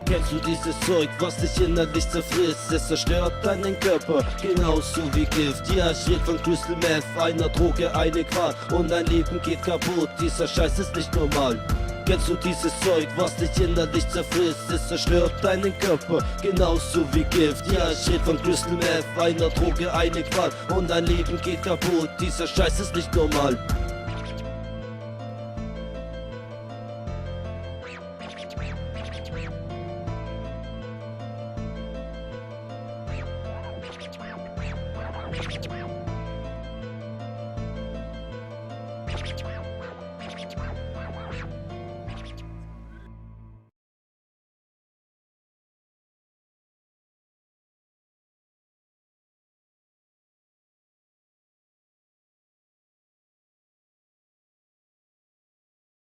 Kennst du dieses Zeug, was dich innerlich zerfrisst? Es zerstört deinen Körper, genauso wie Gift. Ja, ich red von Crystal Meth, einer Droge, eine Qual und dein Leben geht kaputt. Dieser Scheiß ist nicht normal. Kennst du dieses Zeug, was dich innerlich zerfrisst? Es zerstört deinen Körper, genauso wie Gift. Ja, ich red von Crystal Meth, einer Droge, eine Qual und dein Leben geht kaputt. Dieser Scheiß ist nicht normal.